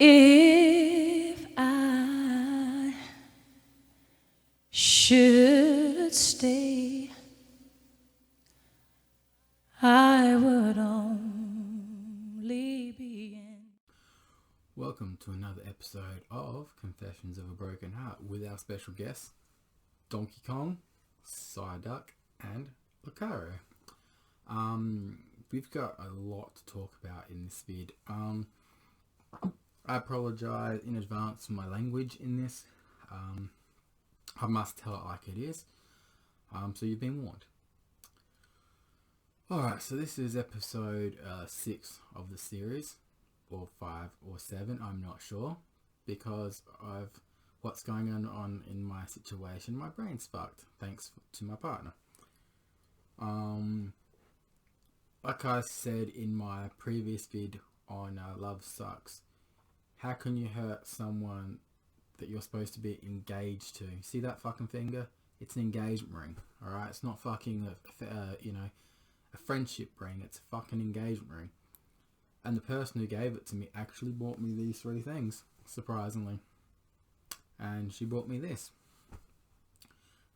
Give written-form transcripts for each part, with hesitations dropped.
If I should stay, I would only be in. Welcome to another episode of Confessions of a Broken Heart with our special guests, Donkey Kong, Psyduck, and Lucario. We've got a lot to talk about in this vid. I apologise in advance for my language in this. I must tell it like it is. So you've been warned. Alright, so this is episode 6 of the series, or 5 or 7, I'm not sure, because of what's going on in my situation. My brain's fucked, thanks to my partner. Like I said in my previous vid on Love Sucks, how can you hurt someone that you're supposed to be engaged to? See that fucking finger? It's an engagement ring, alright? It's not fucking a friendship ring, it's a fucking engagement ring. And the person who gave it to me actually bought me these 3 things, surprisingly. And she bought me this.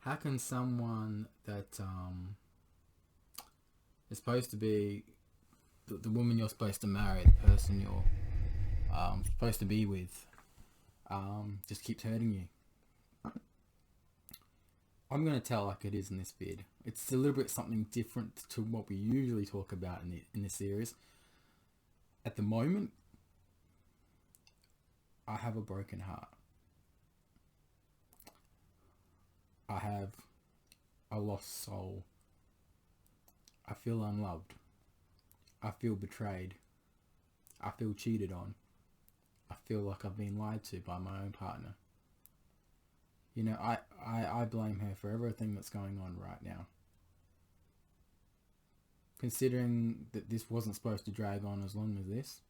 How can someone that is supposed to be the woman you're supposed to marry, the person you're supposed to be with, just keeps hurting you? I'm going to tell like it is in this vid. It's a little bit something different to what we usually talk about in this series. At the moment, I have a broken heart. I have a lost soul. I feel unloved. I feel betrayed. I feel cheated on. I feel like I've been lied to by my own partner. You know, I blame her for everything that's going on right now. Considering that this wasn't supposed to drag on as long as this,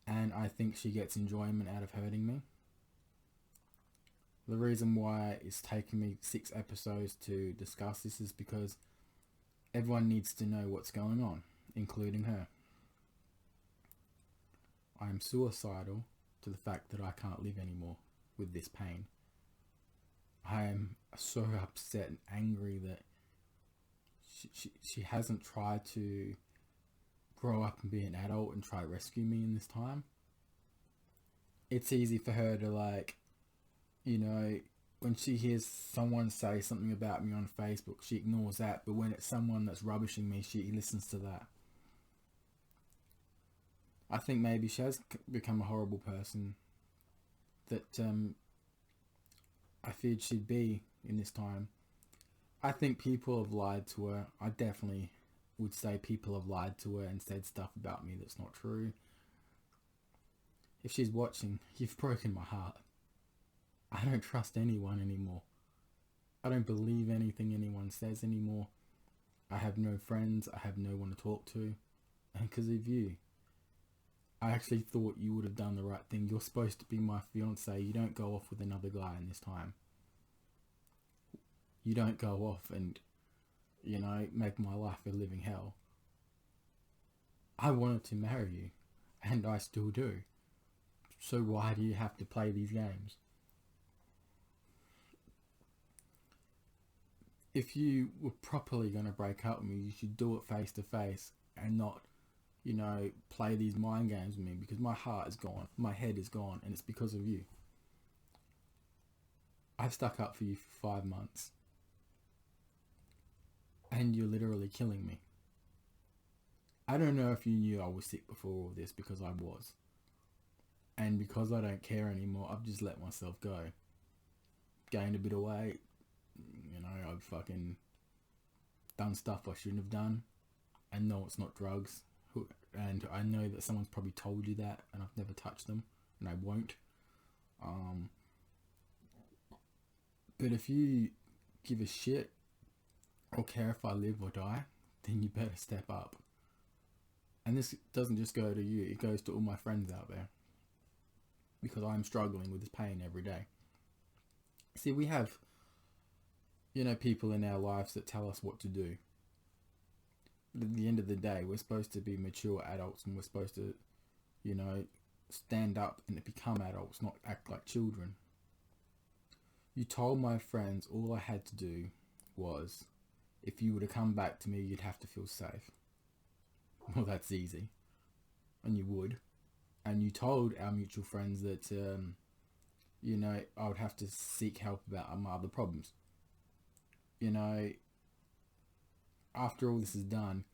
and I think she gets enjoyment out of hurting me. The reason why it's taken me 6 episodes to discuss this is because everyone needs to know what's going on, including her. I am suicidal to the fact that I can't live anymore with this pain. I am so upset and angry that she hasn't tried to grow up and be an adult and try to rescue me in this time. It's easy for her to, like, you know, when she hears someone say something about me on Facebook, she ignores that, but when it's someone that's rubbishing me, she listens to that. I think maybe she has become a horrible person that I feared she'd be in this time. I think people have lied to her. I definitely would say people have lied to her and said stuff about me that's not true. If she's watching, you've broken my heart. I don't trust anyone anymore. I don't believe anything anyone says anymore. I have no friends. I have no one to talk to. And because of you. I actually thought you would have done the right thing. You're supposed to be my fiance. You don't go off with another guy in this time. You don't go off and, you know, make my life a living hell. I wanted to marry you, and I still do. So why do you have to play these games? If you were properly going to break up with me, you should do it face to face and not, you know, play these mind games with me, because my heart is gone, my head is gone, and it's because of you. I've stuck up for you for 5 months. And you're literally killing me. I don't know if you knew I was sick before all this, because I was. And because I don't care anymore, I've just let myself go. Gained a bit of weight. You know, I've fucking done stuff I shouldn't have done. And no, it's not drugs. And I know that someone's probably told you that, and I've never touched them, and I won't. But if you give a shit or care if I live or die, then you better step up. And this doesn't just go to you, it goes to all my friends out there. Because I'm struggling with this pain every day. See, we have, you know, people in our lives that tell us what to do. But at the end of the day, we're supposed to be mature adults, and we're supposed to, you know, stand up and become adults, not act like children. You told my friends all I had to do was, if you were to come back to me, you'd have to feel safe. Well, that's easy. And you would. And you told our mutual friends that, I would have to seek help about my other problems. After all this is done,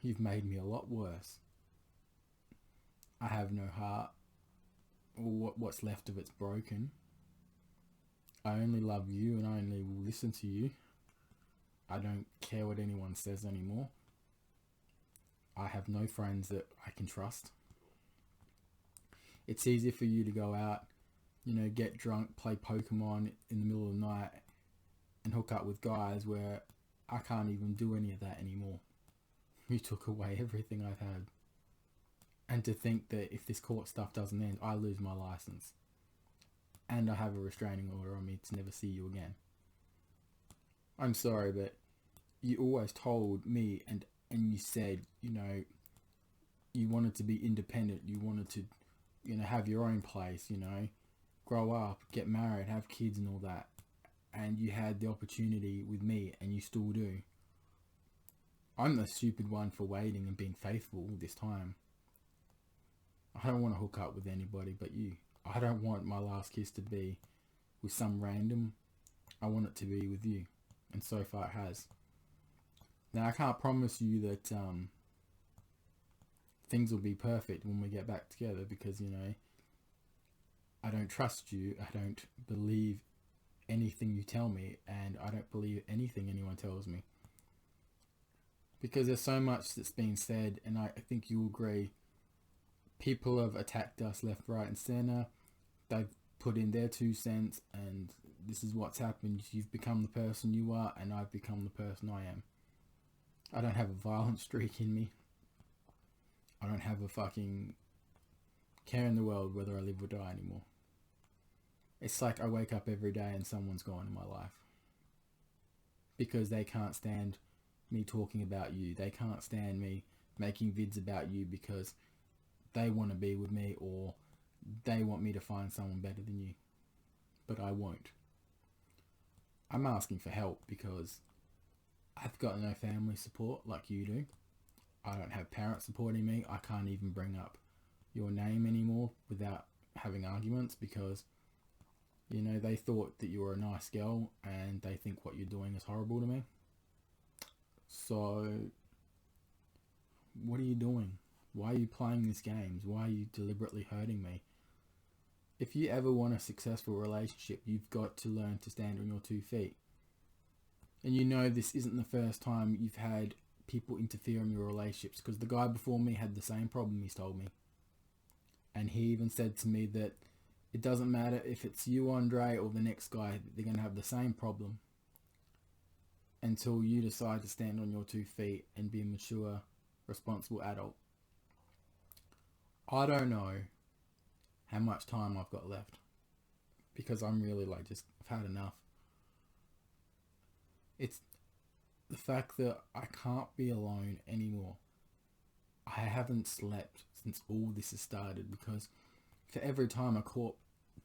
you've made me a lot worse. I have no heart. What's left of it's broken. I only love you and I only will listen to you. I don't care what anyone says anymore. I have no friends that I can trust. It's easy for you to go out, get drunk, play Pokemon in the middle of the night and hook up with guys where I can't even do any of that anymore. You took away everything I've had. And to think that if this court stuff doesn't end, I lose my license. And I have a restraining order on me to never see you again. I'm sorry, but you always told me and you said, you wanted to be independent. You wanted to, have your own place, grow up, get married, have kids and all that. And you had the opportunity with me and you still do. I'm the stupid one for waiting and being faithful this time. I don't want to hook up with anybody but you. I don't want my last kiss to be with some random. I want it to be with you. And so far it has. Now I can't promise you that things will be perfect when we get back together because, I don't trust you. I don't believe anything you tell me and I don't believe anything anyone tells me. Because there's so much that's been said and I think you'll agree. People have attacked us left, right and centre. They've put in their 2 cents and this is what's happened. You've become the person you are and I've become the person I am. I don't have a violent streak in me. I don't have a fucking care in the world whether I live or die anymore. It's like I wake up every day and someone's gone in my life. Because they can't stand me talking about you. They can't stand me making vids about you because they want to be with me or they want me to find someone better than you. But I won't. I'm asking for help because I've got no family support like you do. I don't have parents supporting me. I can't even bring up your name anymore without having arguments because, they thought that you were a nice girl and they think what you're doing is horrible to me. So, what are you doing? Why are you playing these games? Why are you deliberately hurting me? If you ever want a successful relationship, you've got to learn to stand on your 2 feet. And this isn't the first time you've had people interfere in your relationships because the guy before me had the same problem, he's told me. And he even said to me that it doesn't matter if it's you, Andre, or the next guy, they're going to have the same problem until you decide to stand on your 2 feet and be a mature, responsible adult. I don't know how much time I've got left because I'm really I've had enough. It's the fact that I can't be alone anymore. I haven't slept since all this has started because for every time a court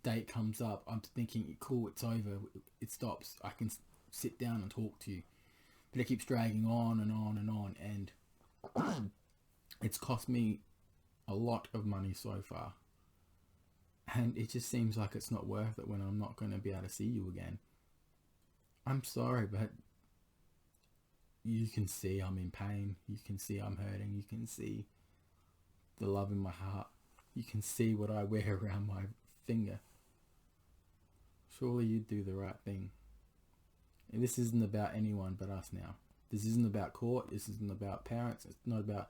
date comes up, I'm thinking, cool, it's over, it stops, I can sit down and talk to you. But it keeps dragging on and on and on, and it's cost me a lot of money so far. And it just seems like it's not worth it when I'm not going to be able to see you again. I'm sorry, but you can see I'm in pain. You can see I'm hurting. You can see the love in my heart. You can see what I wear around my finger. Surely you'd do the right thing. And this isn't about anyone but us now. This isn't about court. This isn't about parents. It's not about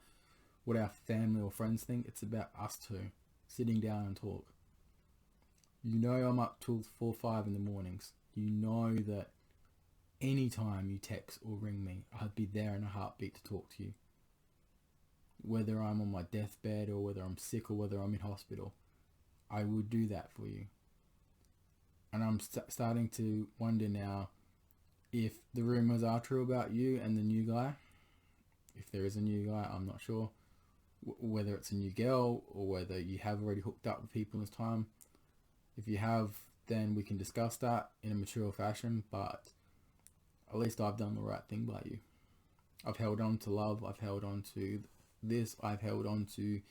what our family or friends think. It's about us two sitting down and talk. I'm up till 4 or 5 in the mornings. That anytime you text or ring me, I'd be there in a heartbeat to talk to you. Whether I'm on my deathbed or whether I'm sick or whether I'm in hospital, I would do that for you. And I'm starting to wonder now if the rumors are true about you and the new guy. If there is a new guy, I'm not sure. whether it's a new girl or whether you have already hooked up with people in this time. If you have, then we can discuss that in a mature fashion, but at least I've done the right thing by you. I've held on to love, I've held on to this, I've held on to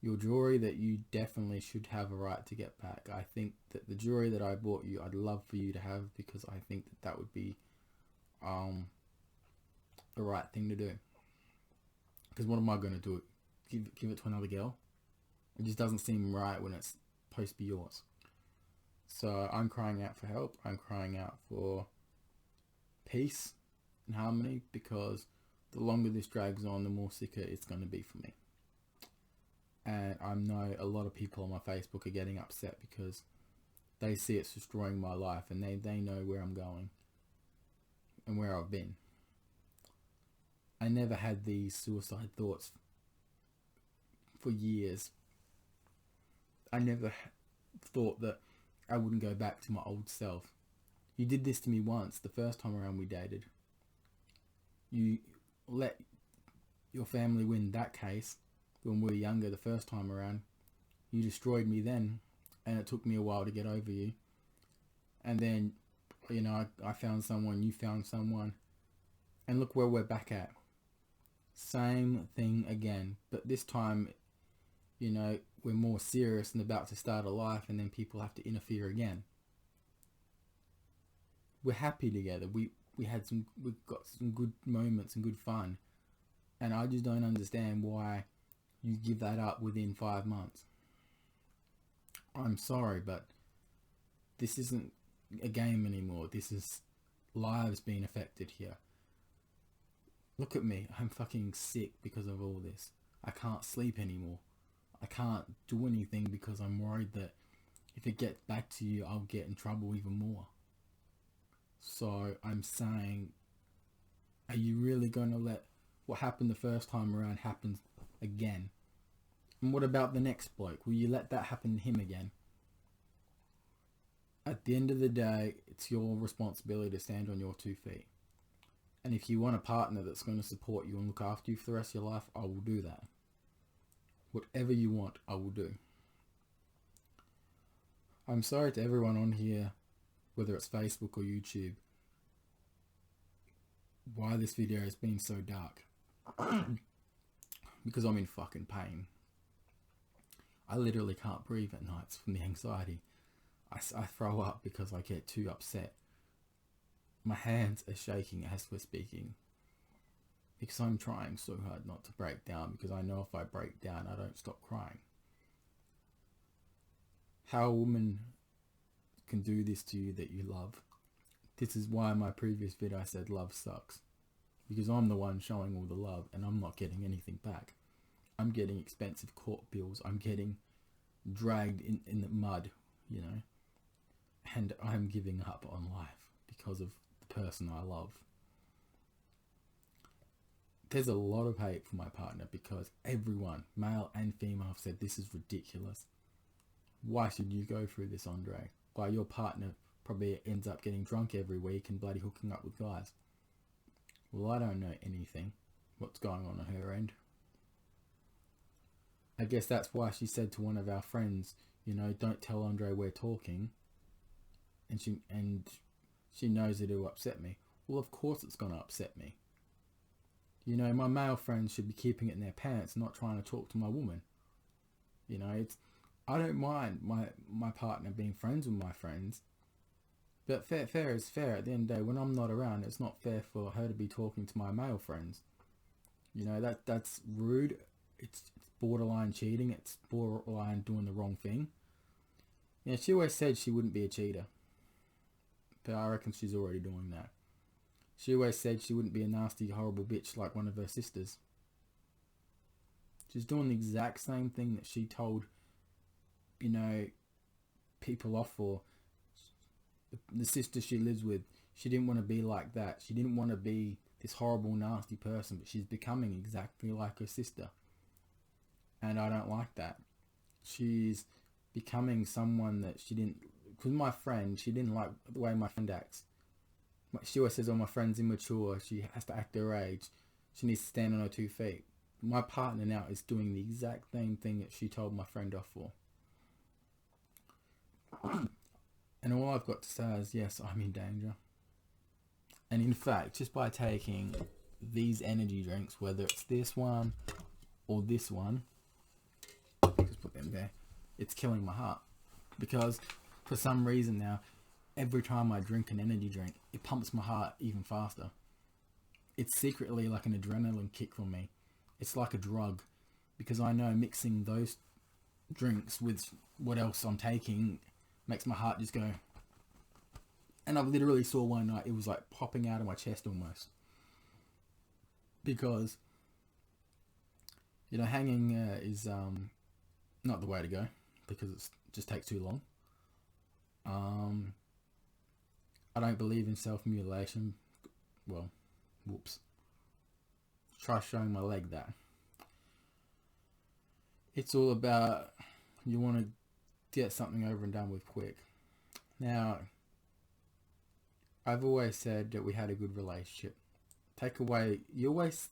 your jewelry that you definitely should have a right to get back. I think that the jewelry that I bought you, I'd love for you to have, because I think that that would be the right thing to do. Because what am I going to do? Give it to another girl? It just doesn't seem right when it's supposed to be yours. So I'm crying out for help. I'm crying out for peace and harmony, because the longer this drags on, the more sicker it's going to be for me. And I know a lot of people on my Facebook are getting upset because they see it's destroying my life, and they know where I'm going and where I've been. I never had these suicide thoughts for years. I never thought that I wouldn't go back to my old self. You did this to me once, the first time around we dated. You let your family win that case when we were younger the first time around. You destroyed me then, and it took me a while to get over you. And then, you know, I found someone, you found someone, and look where we're back at. Same thing again, but this time, you know, we're more serious and about to start a life, and then people have to interfere again. We're happy together. We got some good moments and good fun, and I just don't understand why you give that up within 5 months. I'm sorry, but this isn't a game anymore. This is lives being affected here. Look at me. I'm fucking sick because of all this. I can't sleep anymore. I can't do anything because I'm worried that if it gets back to you, I'll get in trouble even more. So I'm saying, are you really going to let what happened the first time around happen again? And what about the next bloke? Will you let that happen to him again? At the end of the day, it's your responsibility to stand on your 2 feet. And if you want a partner that's going to support you and look after you for the rest of your life, I will do that. Whatever you want, I will do. I'm sorry to everyone on here, whether it's Facebook or YouTube, why this video has been so dark. Because I'm in fucking pain. I literally can't breathe at nights from the anxiety. I throw up because I get too upset. My hands are shaking as we're speaking, because I'm trying so hard not to break down, because I know if I break down, I don't stop crying. How a woman can do this to you that you love. This is why in my previous video I said love sucks, because I'm the one showing all the love and I'm not getting anything back. I'm getting expensive court bills. I'm getting dragged in the mud, you know, and I'm giving up on life because of the person I love. There's a lot of hate for my partner because everyone, male and female, have said this is ridiculous. Why should you go through this, Andre? Why your partner probably ends up getting drunk every week and bloody hooking up with guys. Well, I don't know anything what's going on her end. I guess that's why she said to one of our friends, you know, don't tell Andre we're talking. And she knows that it'll upset me. Well, of course it's going to upset me. You know, my male friends should be keeping it in their pants, not trying to talk to my woman. You know, I don't mind my partner being friends with my friends. But fair is fair. At the end of the day, when I'm not around, it's not fair for her to be talking to my male friends. You know, that's rude. It's borderline cheating. It's borderline doing the wrong thing. Yeah, she always said she wouldn't be a cheater. But I reckon she's already doing that. She always said she wouldn't be a nasty, horrible bitch like one of her sisters. She's doing the exact same thing that she told, you know, people off for. The sister she lives with, she didn't want to be like that. She didn't want to be this horrible, nasty person, but she's becoming exactly like her sister. And I don't like that. She's becoming someone that she didn't... Because my friend, she didn't like the way my friend acts. She always says, oh, my friend's immature. She has to act her age. She needs to stand on her 2 feet. my partner now is doing the exact same thing that she told my friend off for. And all I've got to say is, yes, I'm in danger. And in fact, just by taking these energy drinks, whether it's this one or this one, just put them there, it's killing my heart. Because for some reason now, every time I drink an energy drink, it pumps my heart even faster. It's secretly like an adrenaline kick for me. It's like a drug, because I know mixing those drinks with what else I'm taking makes my heart just go. And I've literally saw one night, it was like popping out of my chest almost. Because, you know, hanging is not the way to go, because it just takes too long. I don't believe in self-mutilation. Well, whoops. Try showing my leg that. It's all about, you want to get something over and done with quick. Now, I've always said that we had a good relationship. Take away, you always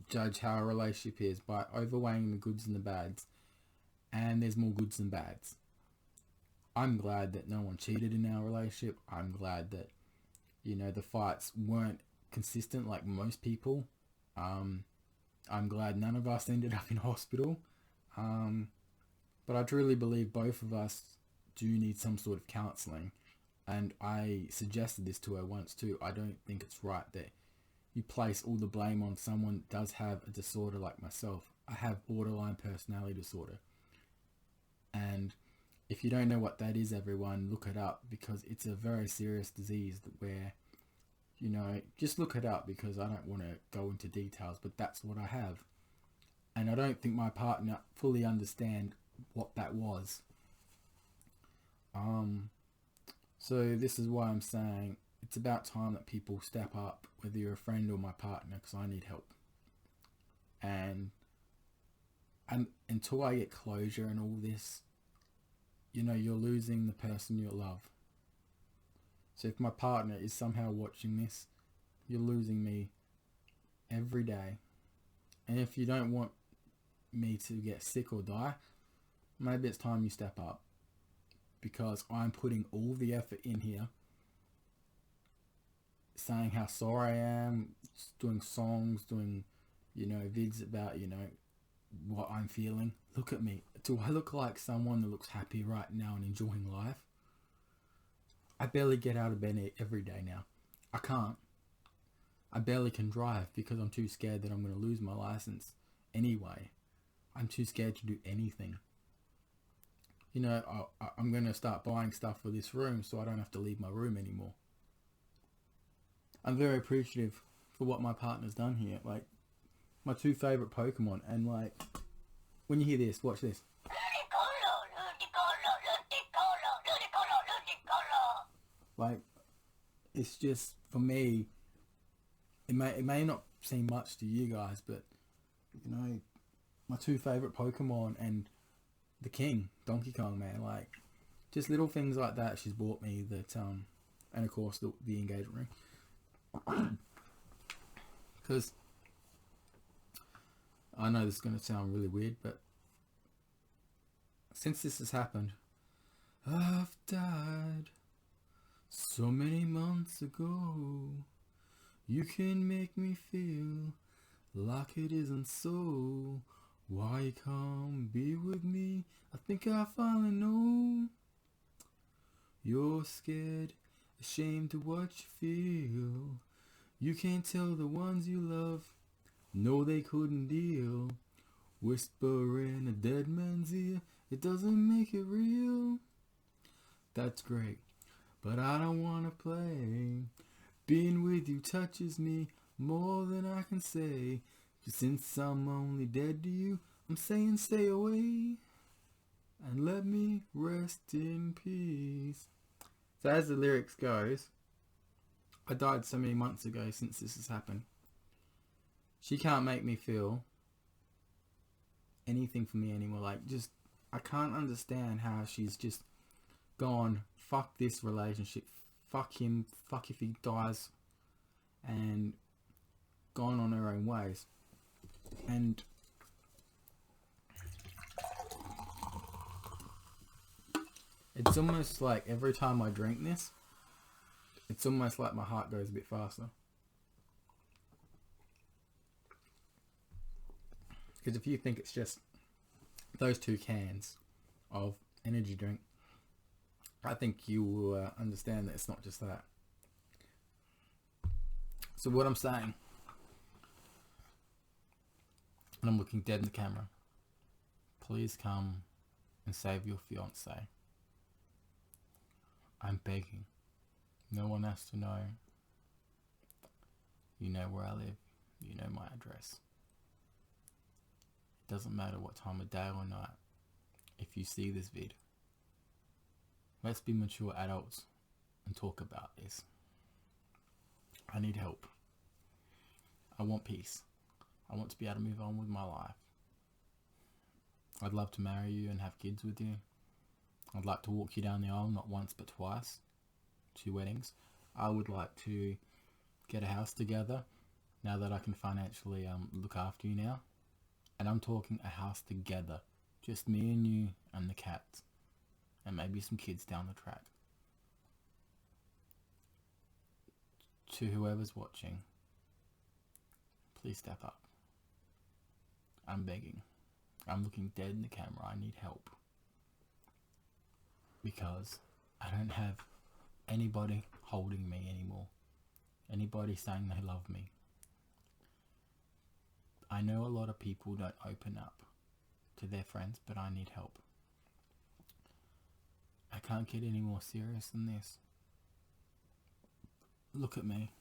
judge how a relationship is by overweighing the goods and the bads. And there's more goods than bads. I'm glad that no one cheated in our relationship. I'm glad that, you know, the fights weren't consistent like most people. I'm glad none of us ended up in hospital. But I truly believe both of us do need some sort of counselling. And I suggested this to her once too. I don't think it's right that you place all the blame on someone that does have a disorder like myself. I have borderline personality disorder. And if you don't know what that is, everyone, look it up, because it's a very serious disease where, you know, just look it up, because I don't want to go into details, but that's what I have. And I don't think my partner fully understand what that was. So this is why I'm saying it's about time that people step up, whether you're a friend or my partner, because I need help. And until I get closure and all this, you know, you're losing the person you love. So if my partner is somehow watching this, you're losing me every day. And if you don't want me to get sick or die, maybe it's time you step up, because I'm putting all the effort in here, saying how sorry I am, doing songs, doing, you know, vids about, you know, what I'm feeling. Look at me. Do I look like someone that looks happy right now and enjoying life? I barely get out of bed every day now. I can't. I barely can drive because I'm too scared that I'm going to lose my license anyway. I'm too scared to do anything. You know, I'm going to start buying stuff for this room so I don't have to leave my room anymore. I'm very appreciative for what my partner's done here. Like, my two favourite Pokemon, and like, when you hear this, watch this. Like, it's just, for me, it may not seem much to you guys, but, you know, my two favourite Pokemon and the king, Donkey Kong, man, like, just little things like that she's bought me that, and of course the engagement ring. Because I know this is going to sound really weird, but since this has happened, I've died so many months ago. You can make me feel like it isn't so. Why you can't be with me? I think I finally know. You're scared, ashamed of what you feel. You can't tell the ones you love, no, they couldn't deal. Whisper in a dead man's ear, it doesn't make it real. That's great, but I don't wanna play. Being with you touches me more than I can say. Since I'm only dead to you, I'm saying stay away and let me rest in peace. So as the lyrics goes, I died so many months ago since this has happened. She can't make me feel anything for me anymore. Like, just, I can't understand how she's just gone, fuck this relationship, fuck him, fuck if he dies, and gone on her own ways. And It's almost like every time I drink this, it's almost like my heart goes a bit faster. Because if you think it's just those 2 cans of energy drink, I think you will understand that it's not just that. So what I'm saying, and I'm looking dead in the camera, please come and save your fiance. I'm begging. No one has to know. You know where I live. You know my address. It doesn't matter what time of day or night. If you see this vid, let's be mature adults and talk about this. I need help. I want peace. I want to be able to move on with my life. I'd love to marry you and have kids with you. I'd like to walk you down the aisle, not once but twice. 2 weddings. I would like to get a house together now that I can financially look after you now. And I'm talking a house together. Just me and you and the cats. And maybe some kids down the track. To whoever's watching, please step up. I'm begging. I'm looking dead in the camera. I need help. Because I don't have anybody holding me anymore. Anybody saying they love me. I know a lot of people don't open up to their friends, but I need help. I can't get any more serious than this. Look at me.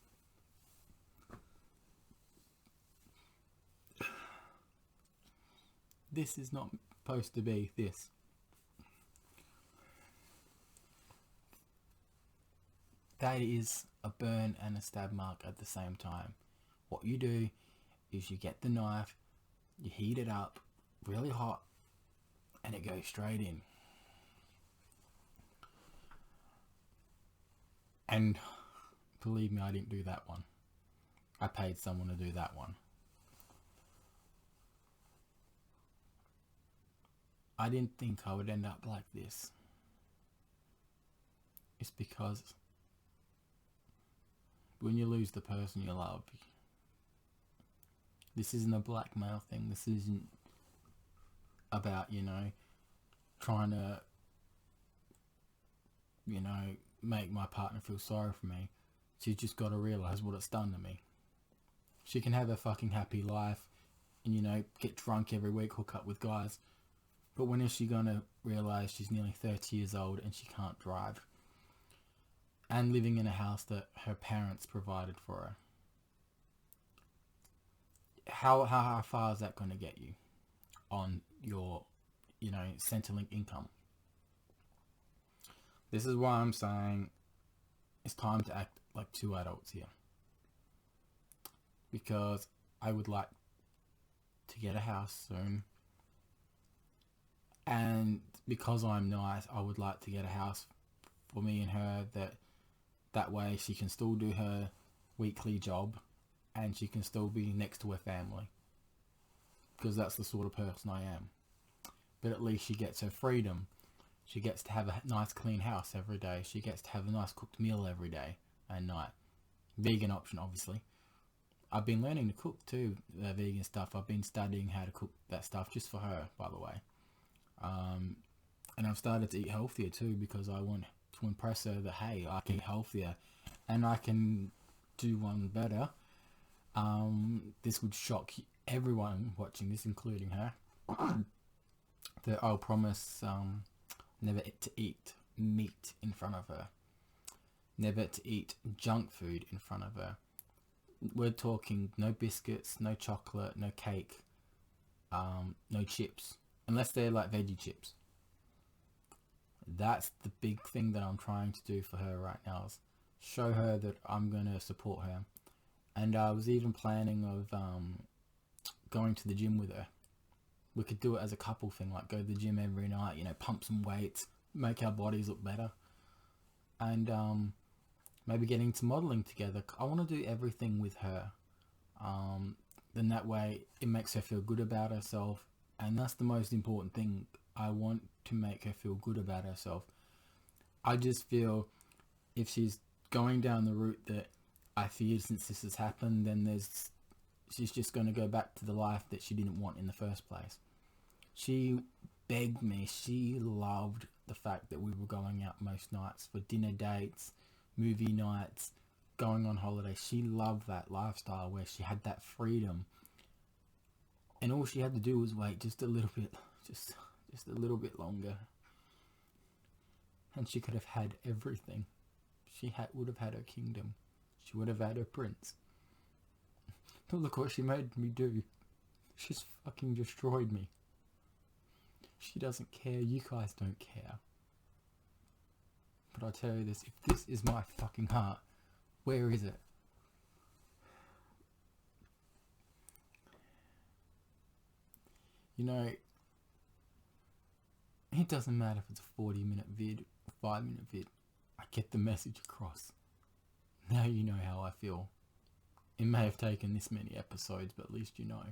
This is not supposed to be this. That is a burn and a stab mark at the same time. What you do is you get the knife, you heat it up really hot, and it goes straight in. And believe me, I didn't do that one. I paid someone to do that one. I didn't think I would end up like this. It's because when you lose the person you love, this isn't a blackmail thing. This isn't about, trying to, make my partner feel sorry for me. She's just got to realise what it's done to me. She can have a fucking happy life and, get drunk every week, hook up with guys. But when is she going to realise she's nearly 30 years old and she can't drive? And living in a house that her parents provided for her. How far is that going to get you on your, Centrelink income? This is why I'm saying it's time to act like 2 adults here. Because I would like to get a house soon. And because I'm nice, I would like to get a house for me and her that way she can still do her weekly job and she can still be next to her family. Because that's the sort of person I am. But at least she gets her freedom. She gets to have a nice clean house every day. She gets to have a nice cooked meal every day and night. Vegan option, obviously. I've been learning to cook too, the vegan stuff. I've been studying how to cook that stuff just for her, by the way. And I've started to eat healthier too because I want to impress her that, hey, I can eat healthier and I can do one better. This would shock everyone watching this, including her. That I'll promise never to eat meat in front of her. Never to eat junk food in front of her. We're talking no biscuits, no chocolate, no cake, no chips. Unless they're like veggie chips. That's the big thing that I'm trying to do for her right now, is show her that I'm going to support her. And I was even planning of going to the gym with her. We could do it as a couple thing, like go to the gym every night, pump some weights, make our bodies look better. And maybe get into modelling together. I want to do everything with her. Then that way it makes her feel good about herself. And that's the most important thing. I want to make her feel good about herself. I just feel if she's going down the route that I feared since this has happened, then she's just going to go back to the life that she didn't want in the first place. She begged me. She loved the fact that we were going out most nights for dinner dates, movie nights, going on holiday. She loved that lifestyle where she had that freedom. And all she had to do was wait just a little bit, just a little bit longer. And she could have had everything. Would have had her kingdom. She would have had her prince. But look what she made me do. She's fucking destroyed me. She doesn't care. You guys don't care. But I'll tell you this. If this is my fucking heart, where is it? You know, it doesn't matter if it's a 40-minute vid, a 5-minute vid. I get the message across. Now you know how I feel. It may have taken this many episodes, but at least you know.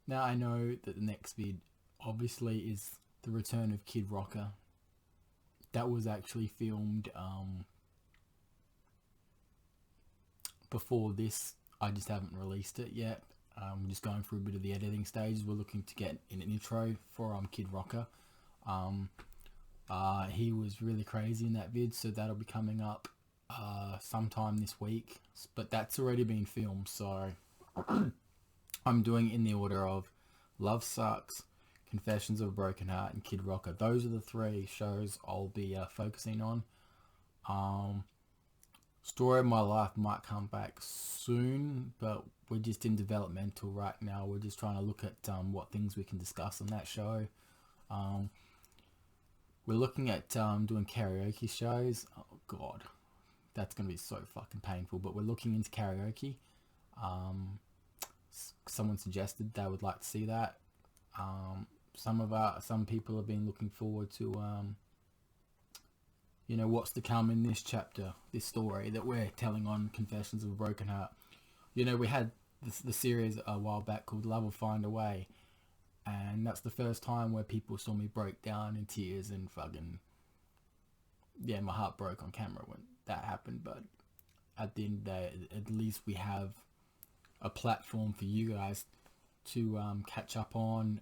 Now I know that the next vid obviously is the return of Kid Rocker. That was actually filmed before this. I just haven't released it yet. We're just going through a bit of the editing stages. We're looking to get an intro for Kid Rocker. He was really crazy in that vid, so that'll be coming up sometime this week. But that's already been filmed, so I'm doing it in the order of Love Sucks, Confessions of a Broken Heart, and Kid Rocker. Those are the 3 shows I'll be focusing on. Story of My Life might come back soon, but we're just in developmental right now. We're just trying to look at what things we can discuss on that show. We're looking at doing karaoke shows. Oh god, that's going to be so fucking painful, but we're looking into karaoke. Someone suggested they would like to see that. Some people have been looking forward to what's to come in this chapter, this story that we're telling on Confessions of a Broken Heart. We had the series a while back called Love Will Find a Way, and that's the first time where people saw me break down in tears and fucking, yeah, my heart broke on camera when that happened. But at the end of the day, at least we have a platform for you guys to catch up on.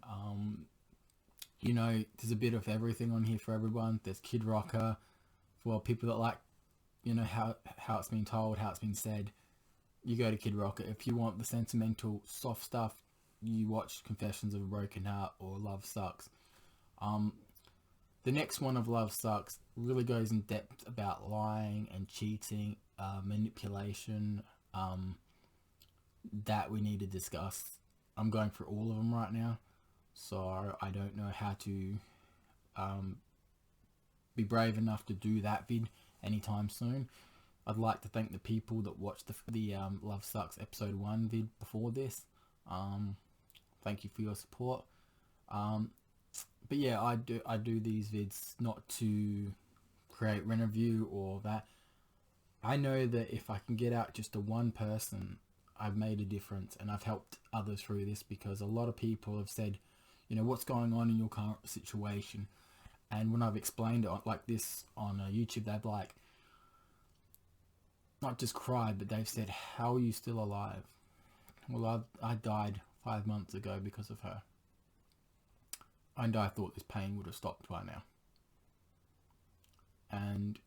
There's a bit of everything on here for everyone. There's Kid Rocker for people that like, how it's been told, how it's been said. You go to Kid Rocker. If you want the sentimental, soft stuff, you watch Confessions of a Broken Heart or Love Sucks. The next one of Love Sucks really goes in depth about lying and cheating, manipulation, that we need to discuss. I'm going through all of them right now, so I don't know how to be brave enough to do that vid anytime soon. I'd like to thank the people that watched the Love Sucks episode 1 vid before this. Thank you for your support. But yeah, I do these vids not to create rent review or that. I know that if I can get out just to one person, I've made a difference, and I've helped others through this, because a lot of people have said, what's going on in your current situation. And when I've explained it like this on YouTube, they've like, not just cried, but they've said, how are you still alive? Well, I died 5 months ago because of her. And I thought this pain would have stopped by now. And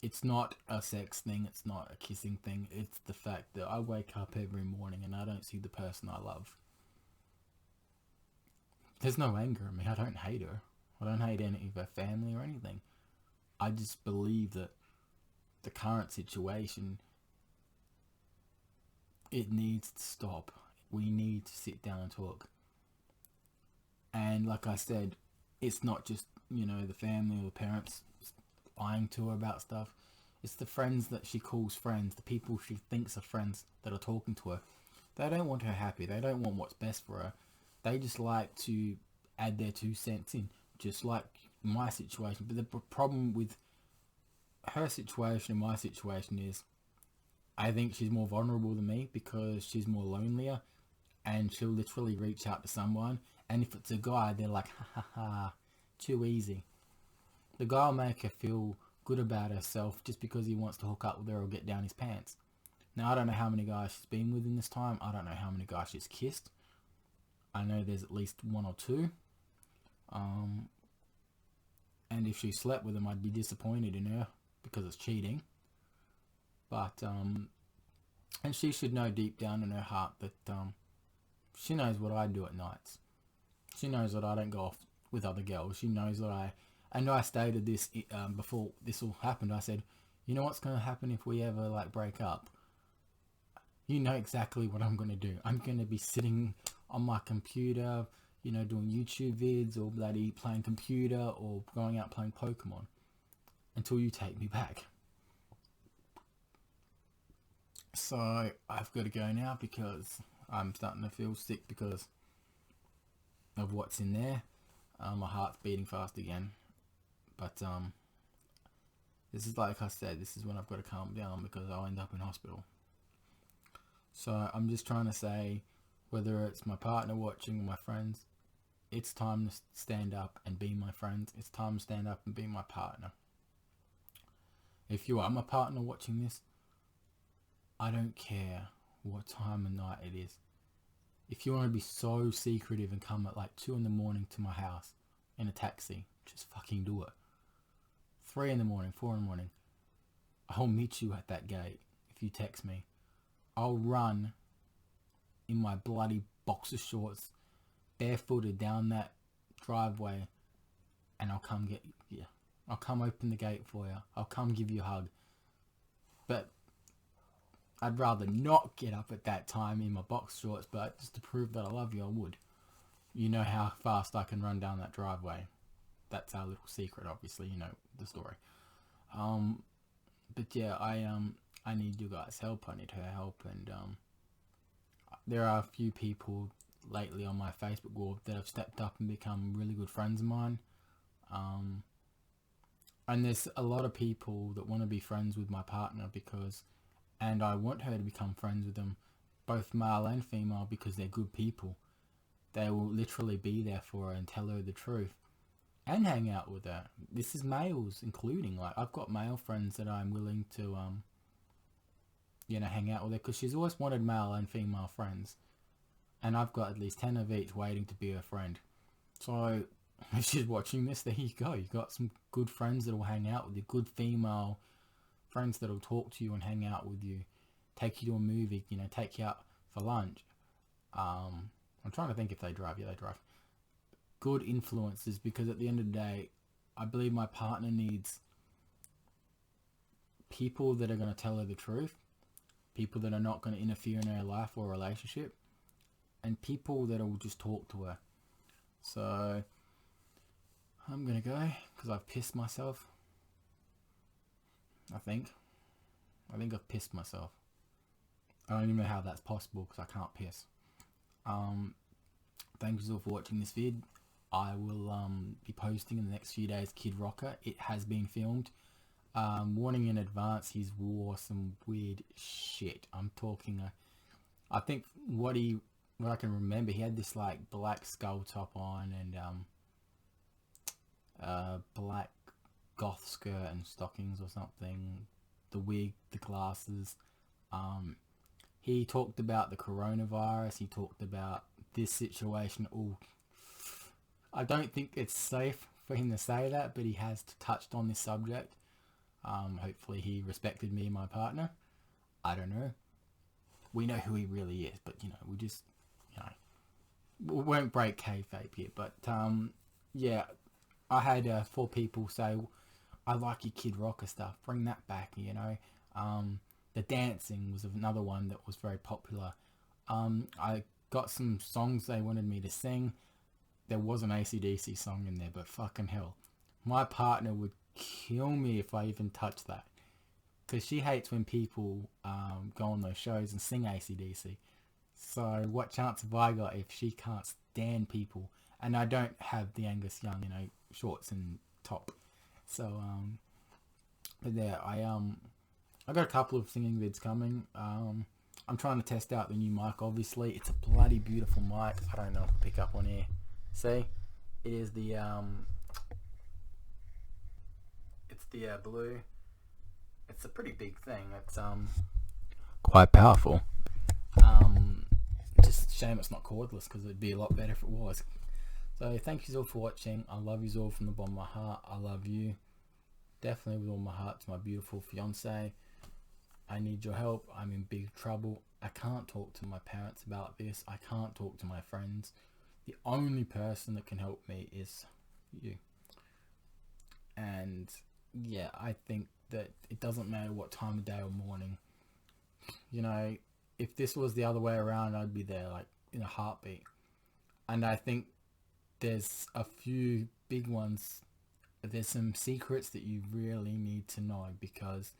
it's not a sex thing, it's not a kissing thing, it's the fact that I wake up every morning and I don't see the person I love. There's no anger in me, I don't hate her. I don't hate any of her family or anything. I just believe that the current situation, it needs to stop. We need to sit down and talk. And like I said, it's not just, the family or the parents lying to her about stuff. It's the friends that she calls friends, the people she thinks are friends that are talking to her. They don't want her happy. They don't want what's best for her. They just like to add their 2 cents in, just like my situation. But the problem with her situation and my situation is, I think she's more vulnerable than me because she's more lonelier, and she'll literally reach out to someone, and if it's a guy, they're like, ha ha ha, too easy. The guy will make her feel good about herself just because he wants to hook up with her or get down his pants. Now, I don't know how many guys she's been with in this time. I don't know how many guys she's kissed. I know there's at least one or two. And if she slept with him, I'd be disappointed in her because it's cheating. But, and she should know deep down in her heart that she knows what I do at nights. She knows that I don't go off with other girls. She knows that I stated this before this all happened. I said, you know what's going to happen if we ever like break up? You know exactly what I'm going to do. I'm going to be sitting on my computer, you know, doing YouTube vids or bloody playing computer or going out playing Pokemon until you take me back. So I've got to go now because I'm starting to feel sick because of what's in there. My heart's beating fast again. But this is, like I said, this is when I've got to calm down because I'll end up in hospital. So I'm just trying to say, whether it's my partner watching or my friends, it's time to stand up and be my friends. It's time to stand up and be my partner. If you are my partner watching this, I don't care what time of night it is. If you want to be so secretive and come at like 2 a.m. to my house in a taxi, just fucking do it. 3 a.m, 4 a.m, I'll meet you at that gate if you text me. I'll run in my bloody boxer shorts, barefooted down that driveway, and I'll come get you. I'll come open the gate for you. I'll come give you a hug. But I'd rather not get up at that time in my box shorts, but just to prove that I love you, I would. You know how fast I can run down that driveway. That's our little secret, obviously, you know the story. But yeah, I need you guys' help. I need her help, and there are a few people lately on my Facebook group that have stepped up and become really good friends of mine. And there's a lot of people that want to be friends with my partner and I want her to become friends with them, both male and female, because they're good people. They will literally be there for her and tell her the truth and hang out with her. This is males including, like I've got male friends that I'm willing to hang out with her because she's always wanted male and female friends, and I've got at least 10 of each waiting to be her friend. So if she's watching this, there you go. You got some good friends that will hang out with you, good female friends that will talk to you and hang out with you, take you to a movie, take you out for lunch. I'm trying to think if they drive. Yeah, they drive. Good influences, because at the end of the day, I believe my partner needs people that are going to tell her the truth, people that are not going to interfere in her life or relationship, and people that will just talk to her. So I'm going to go because I've pissed myself. I think I've pissed myself. I don't even know how that's possible because I can't piss. Thank you all for watching this vid. I will be posting in the next few days Kid Rocker. It has been filmed. Warning in advance, he's wore some weird shit. I'm talking I think what I can remember, he had this like black skull top on and black goth skirt and stockings or something, the wig, the glasses. He talked about the coronavirus, he talked about this situation. I don't think it's safe for him to say that, but he has touched on this subject. Hopefully he respected me and my partner. I don't know. We know who he really is, but we just, we won't break kayfabe here. But yeah, I had 4 people say, I like your Kid Rocker stuff, bring that back, The dancing was another one that was very popular. I got some songs they wanted me to sing. There was an AC/DC song in there, but fucking hell, my partner would kill me if I even touched that, because she hates when people go on those shows and sing AC/DC. So what chance have I got if she can't stand people? And I don't have the Angus Young, shorts and top. So but yeah, I got a couple of singing vids coming. I'm trying to test out the new mic. Obviously, it's a bloody beautiful mic. I don't know if I pick up on air. See, it is the the blue. It's a pretty big thing. It's quite powerful. Just shame it's not cordless, because it'd be a lot better if it was. So thank you all for watching. I love you all from the bottom of my heart. I love you definitely with all my heart, to my beautiful fiance. I need your help. I'm in big trouble. I can't talk to my parents about this. I can't talk to my friends. The only person that can help me is you. And yeah, I think that it doesn't matter what time of day or morning. You know, if this was the other way around, I'd be there like in a heartbeat. And I think there's a few big ones. There's some secrets that you really need to know, because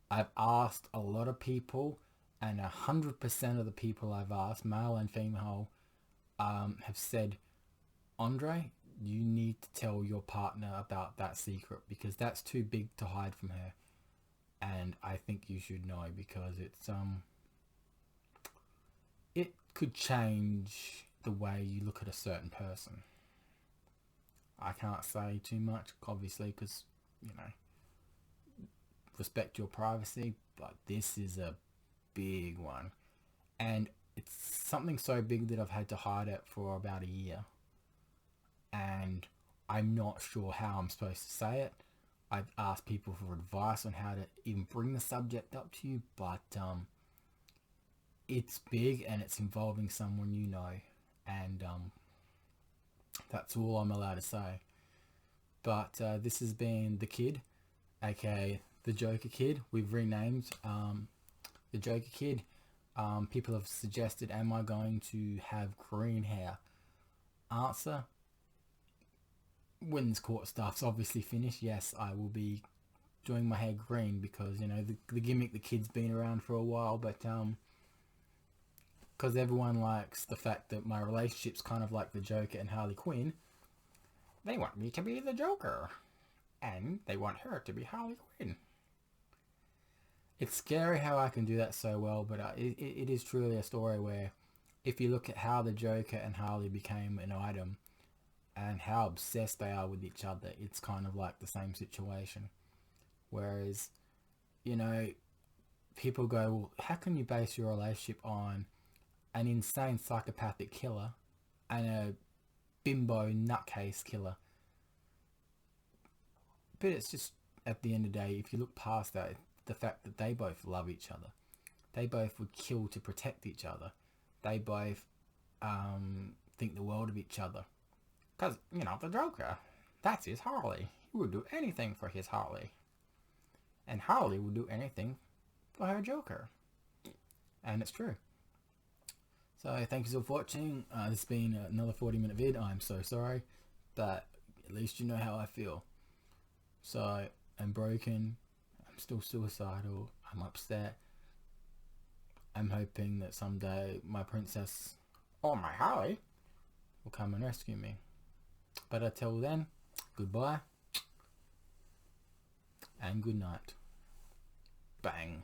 I've asked a lot of people, and 100% of the people I've asked, male and female, have said, Andre, you need to tell your partner about that secret, because that's too big to hide from her. And I think you should know, because it's it could change the way you look at a certain person. I can't say too much, obviously, because, you know, respect your privacy, but this is a big one. And it's something so big that I've had to hide it for about a year. And I'm not sure how I'm supposed to say it. I've asked people for advice on how to even bring the subject up to you, but it's big and it's involving someone you know. And that's all I'm allowed to say. But this has been The Kid, aka The Joker Kid. We've renamed The Joker Kid. People have suggested, am I going to have green hair? Answer, when this court stuff's obviously finished, yes, I will be doing my hair green, because, you know, the gimmick, the kid's been around for a while, but because everyone likes the fact that my relationship's kind of like the Joker and Harley Quinn, they want me to be the Joker, and they want her to be Harley Quinn. It's scary how I can do that so well, but it is truly a story where, if you look at how the Joker and Harley became an item, and how obsessed they are with each other, it's kind of like the same situation. Whereas, you know, people go, well, how can you base your relationship on an insane psychopathic killer and a bimbo nutcase killer? But it's just, at the end of the day, if you look past that, the fact that they both love each other, they both would kill to protect each other, they both think the world of each other. Because, you know, the Joker, that's his Harley. He would do anything for his Harley. And Harley would do anything for her Joker. And it's true. So, thank you so much for watching. This has been another 40-minute vid. I'm so sorry. But at least you know how I feel. So, I'm broken. I'm still suicidal. I'm upset. I'm hoping that someday my princess, or my Harley, will come and rescue me. But until then, goodbye and good night. Bang.